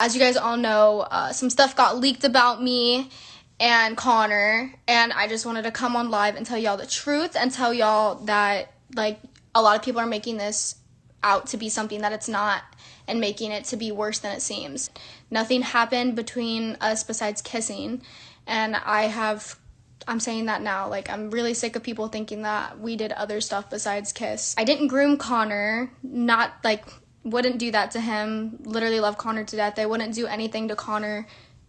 As you guys all know, some stuff got leaked about me and Connor, and I just wanted to come on live and tell y'all the truth and tell y'all that, like, a lot of people are making this out to be something that it's not and making it to be worse than it seems. Nothing happened between us besides kissing, and I'm saying that now. Like, I'm really sick of people thinking that we did other stuff besides kiss. I didn't groom Connor, wouldn't do that to him. Literally love Connor to death. I wouldn't do anything to Connor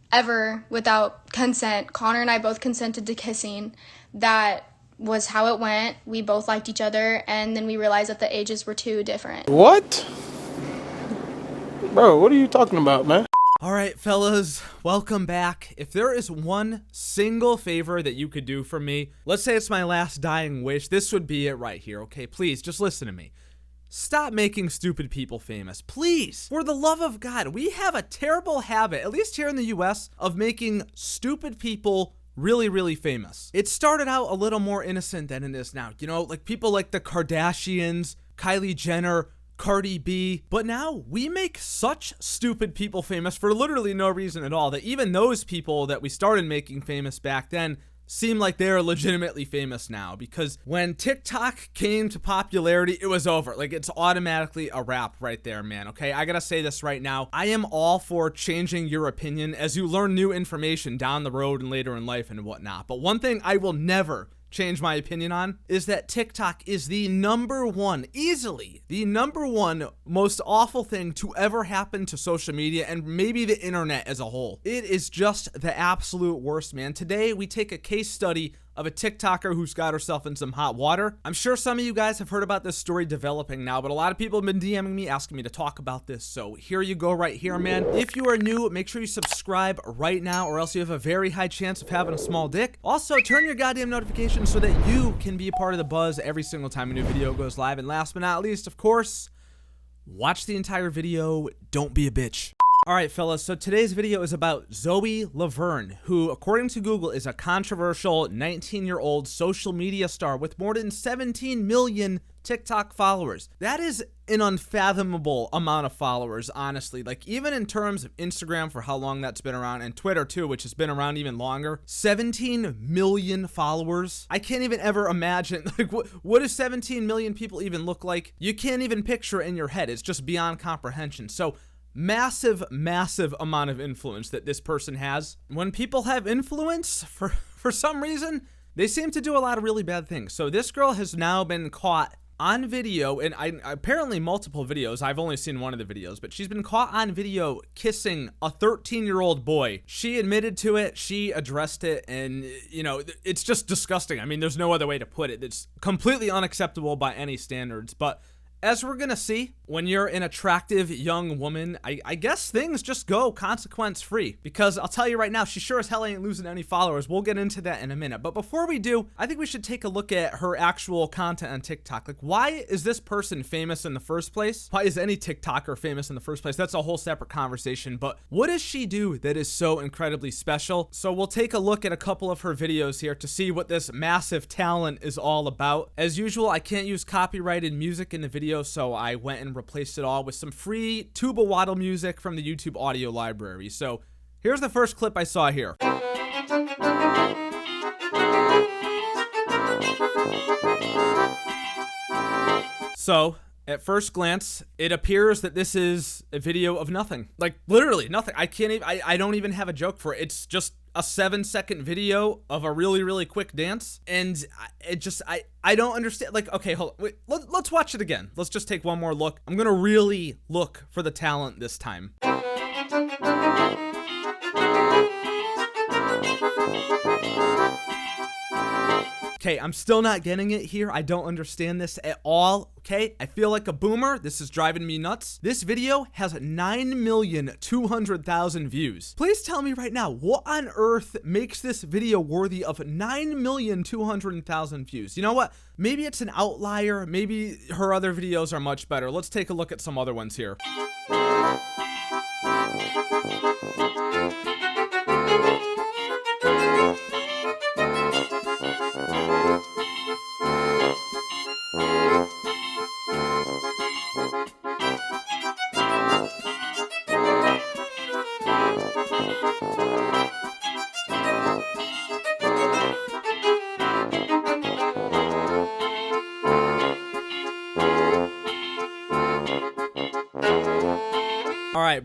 ever without consent. Connor and I both consented to kissing. That was how it went. We both liked each other, and then we realized that the ages were too different. What? Bro, what are you talking about, man? All right, fellas, welcome back. If there is one single favor that you could do for me, let's say it's my last dying wish, this would be it right here, okay? Please, just listen to me. Stop making stupid people famous, please. For the love of God, we have a terrible habit, at least here in the US, of making stupid people really famous. It started out a little more innocent than it is now. You know, like people like the Kardashians, Kylie Jenner, Cardi B, but now we make such stupid people famous for literally no reason at all that even those people that we started making famous back then seem like they're legitimately famous now, because when TikTok came to popularity, it was over. Like, it's automatically a wrap right there, man, okay? I gotta say this right now. I am all for changing your opinion as you learn new information down the road and later in life and whatnot. But one thing I will never change my opinion on is that TikTok is the easily the number one most awful thing to ever happen to social media and maybe the internet as a whole. It is just the absolute worst, man. Today we take a case study of a TikToker who's got herself in some hot water. I'm sure some of you guys have heard about this story developing now, but a lot of people have been DMing me asking me to talk about this, so here you go right here, man. If you are new, make sure you subscribe right now or else you have a very high chance of having a small dick. Also, turn your goddamn notifications so that you can be a part of the buzz every single time a new video goes live. And last but not least, of course, watch the entire video. Don't be a bitch. Alright, fellas, so today's video is about Zoe Laverne, who, according to Google, is a controversial 19-year-old social media star with more than 17 million TikTok followers. That is an unfathomable amount of followers, honestly. Like, even in terms of Instagram, for how long that's been around, and Twitter too, which has been around even longer, 17 million followers. I can't even ever imagine, like, what does 17 million people even look like? You can't even picture it in your head. It's just beyond comprehension. So, massive amount of influence that this person has. When people have influence, for some reason, they seem to do a lot of really bad things. So this girl has now been caught on video, and apparently multiple videos. I've only seen one of the videos, but she's been caught on video kissing a 13-year-old boy. She admitted to it, she addressed it, and, you know, it's just disgusting. I mean, there's no other way to put it. It's completely unacceptable by any standards, but as we're gonna see, when you're an attractive young woman, I guess things just go consequence-free. Because I'll tell you right now, she sure as hell ain't losing any followers. We'll get into that in a minute. But before we do, I think we should take a look at her actual content on TikTok. Like, why is this person famous in the first place? Why is any TikToker famous in the first place? That's a whole separate conversation. But what does she do that is so incredibly special? So we'll take a look at a couple of her videos here to see what this massive talent is all about. As usual, I can't use copyrighted music in the video, so I went and replaced it all with some free tuba waddle music from the YouTube audio library. So here's the first clip I saw here. So at first glance, it appears that this is a video of nothing. Like, literally nothing. I don't even have a joke for it. It's just a 7-second video of a really quick dance, and I don't understand. Like, okay, hold on, wait, let's watch it again. Let's just take one more look. I'm gonna really look for the talent this time. Okay, I'm still not getting it here. I don't understand this at all, okay? I feel like a boomer. This is driving me nuts. This video has 9,200,000 views. Please tell me right now, what on earth makes this video worthy of 9,200,000 views? You know what? Maybe it's an outlier. Maybe her other videos are much better. Let's take a look at some other ones here.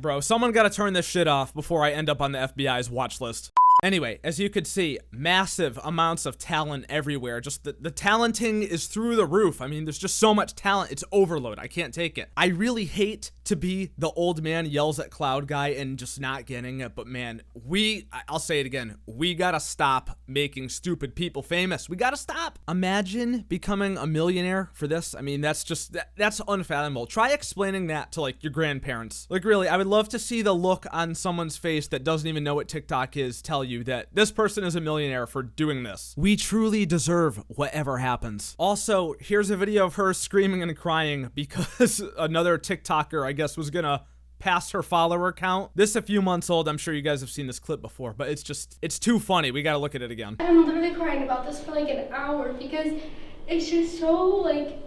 bro. Someone gotta turn this shit off before I end up on the FBI's watch list. Anyway, as you could see, massive amounts of talent everywhere. Just the talenting is through the roof. I mean, there's just so much talent. It's overload. I can't take it. I really hate to be the old man yells at cloud guy and just not getting it. But man, I'll say it again. We gotta stop making stupid people famous. We gotta stop. Imagine becoming a millionaire for this. I mean, that's unfathomable. Try explaining that to like your grandparents. Like really, I would love to see the look on someone's face that doesn't even know what TikTok is tell you that this person is a millionaire for doing this. We truly deserve whatever happens. Also, here's a video of her screaming and crying because another TikToker, I guess, was gonna pass her follower count. This is a few months old. I'm sure you guys have seen this clip before, but it's too funny. We gotta look at it again. I'm literally crying about this for like an hour because it's just so like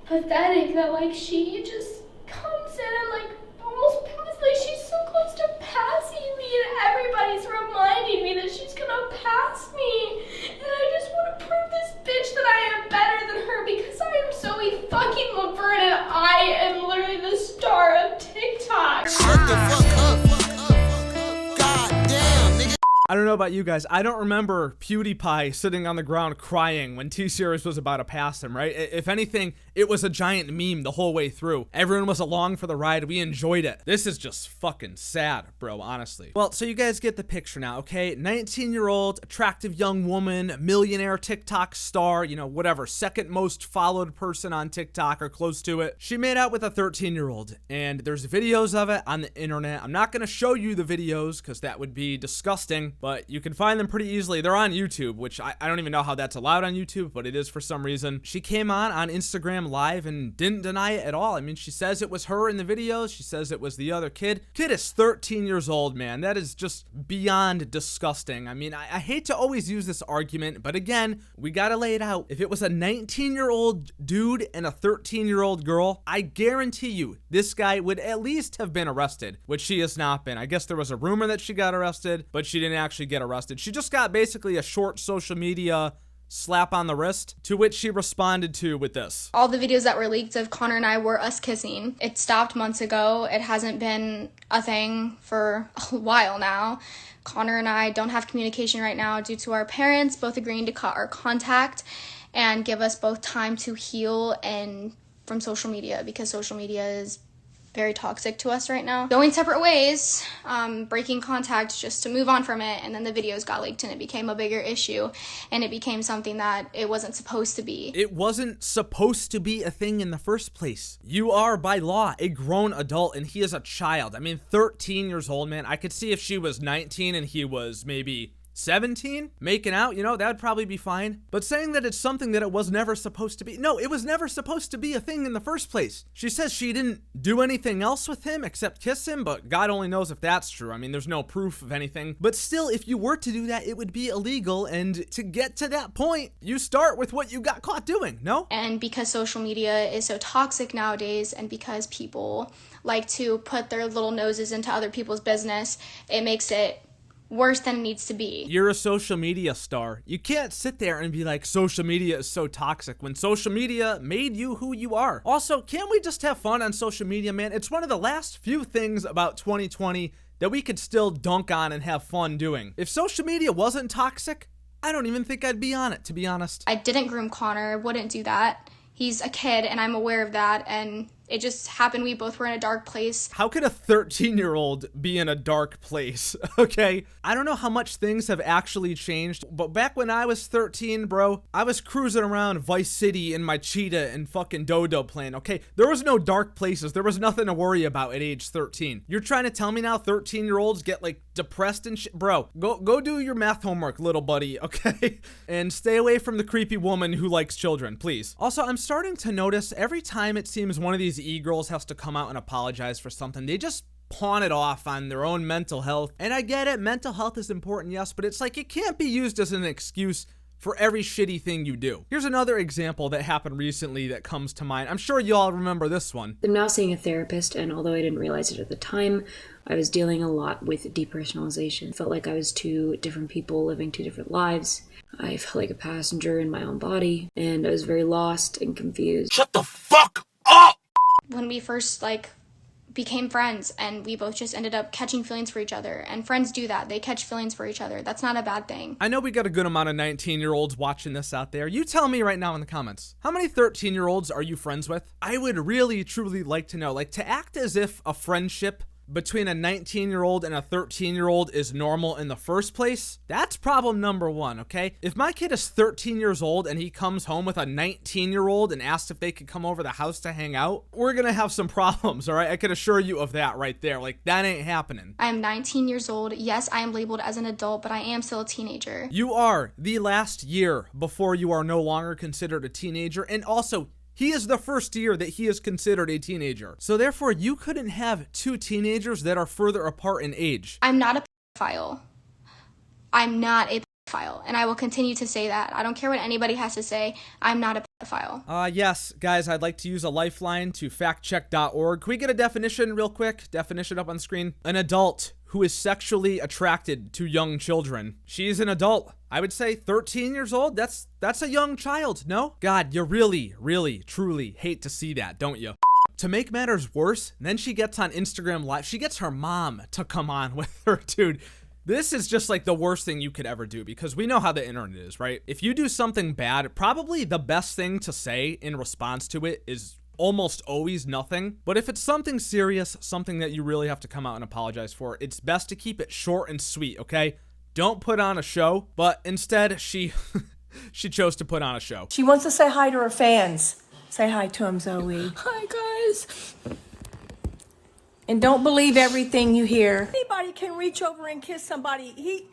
pathetic that like she just comes in and like almost passes, like she's so close to passing me and everybody's reminding me that she's gonna pass me, and I just want to prove this bitch that I am better than her because I am Zoe fucking Laverne and I am literally the star of TikTok. Shut the fuck up. God damn, nigga. I don't know about you guys. I don't remember PewDiePie sitting on the ground crying when T-Series was about to pass him, right? If anything, it was a giant meme the whole way through. Everyone was along for the ride. We enjoyed it. This is just fucking sad, bro, honestly. Well, so you guys get the picture now, okay? 19-year-old, attractive young woman, millionaire TikTok star, you know, whatever, second most followed person on TikTok or close to it. She made out with a 13-year-old, and there's videos of it on the internet. I'm not gonna show you the videos because that would be disgusting, but you can find them pretty easily. They're on YouTube, which I don't even know how that's allowed on YouTube, but it is for some reason. She came on Instagram Live and didn't deny it at all. I mean, she says it was her in the videos. She says it was the other kid. Kid is 13 years old, man. That is just beyond disgusting. I mean, I hate to always use this argument, but again, we gotta lay it out. If it was a 19-year-old dude and a 13-year-old girl, I guarantee you this guy would at least have been arrested, which she has not been. I guess there was a rumor that she got arrested, but she didn't actually get arrested. She just got basically a short social media slap on the wrist, to which she responded to with this. All the videos that were leaked of Connor and I were us kissing. It stopped months ago. It hasn't been a thing for a while now. Connor and I don't have communication right now due to our parents both agreeing to cut our contact and give us both time to heal and from social media, because social media is very toxic to us right now. Going separate ways, breaking contact just to move on from it, and then the videos got leaked and it became a bigger issue and it became something that it wasn't supposed to be. It wasn't supposed to be a thing in the first place. You are by law a grown adult and he is a child. I mean, 13 years old, man. I could see if she was 19 and he was maybe 17, making out, you know, that would probably be fine. But saying that it's something that it was never supposed to be, no, it was never supposed to be a thing in the first place. She says she didn't do anything else with him except kiss him, but God only knows if that's true. I mean, there's no proof of anything. But still, if you were to do that, it would be illegal, and to get to that point, you start with what you got caught doing, no? And because social media is so toxic nowadays, and because people like to put their little noses into other people's business, it makes it worse than it needs to be. You're a social media star. You can't sit there and be like, social media is so toxic, when social media made you who you are. Also, can't we just have fun on social media, man? It's one of the last few things about 2020 that we could still dunk on and have fun doing. If social media wasn't toxic, I don't even think I'd be on it, to be honest. I didn't groom Connor, wouldn't do that. He's a kid and I'm aware of that, and it just happened. We both were in a dark place. How could a 13-year-old be in a dark place? Okay. I don't know how much things have actually changed, but back when I was 13, bro, I was cruising around Vice City in my Cheetah and fucking Dodo plane, okay? There was no dark places. There was nothing to worry about at age 13. You're trying to tell me now 13-year-olds get like depressed and shit? Bro, go do your math homework, little buddy, okay? And stay away from the creepy woman who likes children, please. Also, I'm starting to notice every time it seems one of these e-girls has to come out and apologize for something, they just pawn it off on their own mental health. And I get it, mental health is important, yes, but it's like it can't be used as an excuse for every shitty thing you do. Here's another example that happened recently that comes to mind. I'm sure you all remember this one. I'm now seeing a therapist, and although I didn't realize it at the time, I was dealing a lot with depersonalization. It felt like I was two different people living two different lives. I felt like a passenger in my own body, and I was very lost and confused. Shut the fuck up! When we first became friends, and we both just ended up catching feelings for each other. And friends do that. They catch feelings for each other. That's not a bad thing. I know we got a good amount of 19-year-olds watching this out there. You tell me right now in the comments, how many 13-year-olds are you friends with? I would really, truly like to know. Like, to act as if a friendship between a 19-year-old and a 13-year-old is normal in the first place, that's problem number one, okay? If my kid is 13 years old and he comes home with a 19-year-old and asks if they could come over the house to hang out, we're gonna have some problems, all right? I can assure you of that right there. Like, that ain't happening. I am 19 years old. Yes, I am labeled as an adult, but I am still a teenager. You are the last year before you are no longer considered a teenager, and also, he is the first year that he is considered a teenager. So therefore, you couldn't have two teenagers that are further apart in age. I'm not a pedophile. I'm not a pedophile, and I will continue to say that. I don't care what anybody has to say. I'm not a pedophile. Yes, guys, I'd like to use a lifeline to factcheck.org. Can we get a definition real quick? Definition up on screen. An adult who is sexually attracted to young children. She's an adult. I would say 13 years old. That's a young child, no? God, you really, really, truly hate to see that, don't you? To make matters worse, then she gets on Instagram Live. She gets her mom to come on with her, dude. This is just like the worst thing you could ever do, because we know how the internet is, right? If you do something bad, probably the best thing to say in response to it is almost always nothing. But if it's something serious, something that you really have to come out and apologize for, it's best to keep it short and sweet, okay? Don't put on a show. But instead, she chose to put on a show. She wants to say hi to her fans. Say hi to them, Zoe. Hi, guys. And don't believe everything you hear. Anybody can reach over and kiss somebody.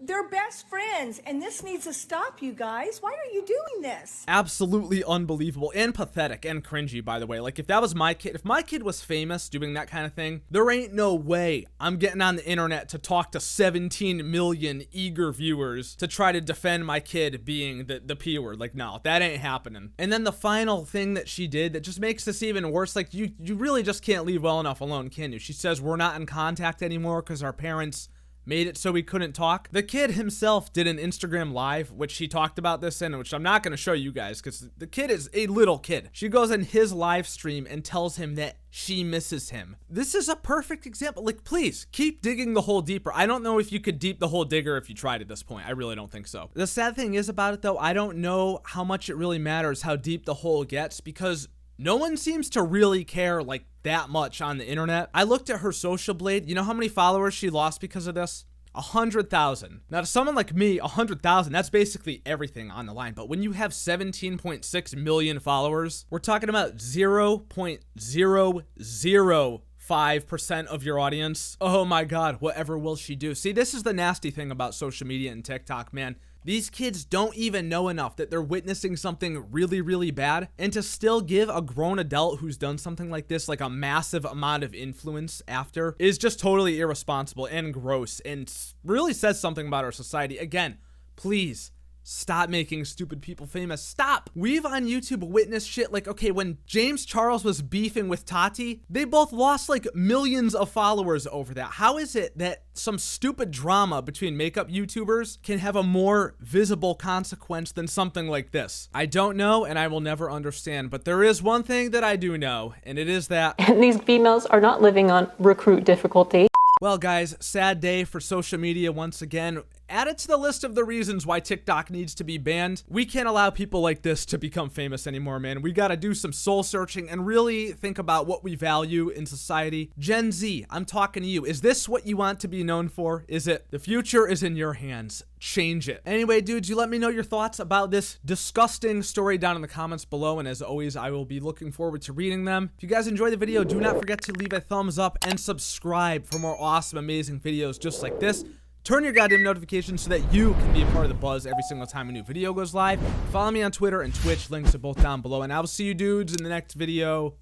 They're best friends, and this needs to stop, you guys. Why are you doing this? Absolutely unbelievable and pathetic and cringy, by the way. Like, if that was my kid, if my kid was famous doing that kind of thing, there ain't no way I'm getting on the internet to talk to 17 million eager viewers to try to defend my kid being the P word. Like, no, that ain't happening. And then the final thing that she did that just makes this even worse, like, you really just can't leave well enough alone, can you? She says we're not in contact anymore because our parents made it so we couldn't talk. The kid himself did an Instagram Live, which he talked about this in, which I'm not going to show you guys because the kid is a little kid. She goes in his live stream and tells him that she misses him. This is a perfect example. Like, please keep digging the hole deeper. I don't know if you could deep the hole digger if you tried at this point. I really don't think so. The sad thing is about it, though, I don't know how much it really matters how deep the hole gets, because no one seems to really care like that much on the internet. I looked at her social blade. You know how many followers she lost because of this? 100,000. Now, to someone like me, 100,000, that's basically everything on the line. But when you have 17.6 million followers, we're talking about 0.005% of your audience. Oh my God, whatever will she do? See, this is the nasty thing about social media and TikTok, man. These kids don't even know enough that they're witnessing something really, really bad, and to still give a grown adult who's done something like this like a massive amount of influence after is just totally irresponsible and gross, and really says something about our society. Again, please stop making stupid people famous. Stop. We've on YouTube witnessed shit like, okay, when James Charles was beefing with Tati, they both lost like millions of followers over that. How is it that some stupid drama between makeup YouTubers can have a more visible consequence than something like this? I don't know, and I will never understand, but there is one thing that I do know, and it is that these females are not living on recruit difficulty. Well, guys, sad day for social media once again. Add it to the list of the reasons why TikTok needs to be banned. We can't allow people like this to become famous anymore, man. We gotta do some soul searching and really think about what we value in society. Gen Z, I'm talking to you. Is this what you want to be known for? Is it? The future is in your hands. Change it. Anyway, dudes, you let me know your thoughts about this disgusting story down in the comments below, and as always, I will be looking forward to reading them. If you guys enjoyed the video, do not forget to leave a thumbs up and subscribe for more awesome, amazing videos just like this. Turn your goddamn notifications so that you can be a part of the buzz every single time a new video goes live. Follow me on Twitter and Twitch. Links are both down below. And I will see you dudes in the next video.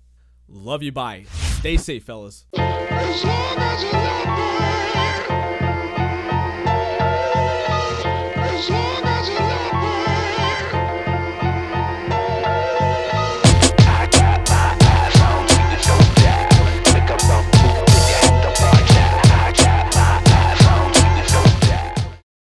Love you. Bye. Stay safe, fellas. As long as you love me.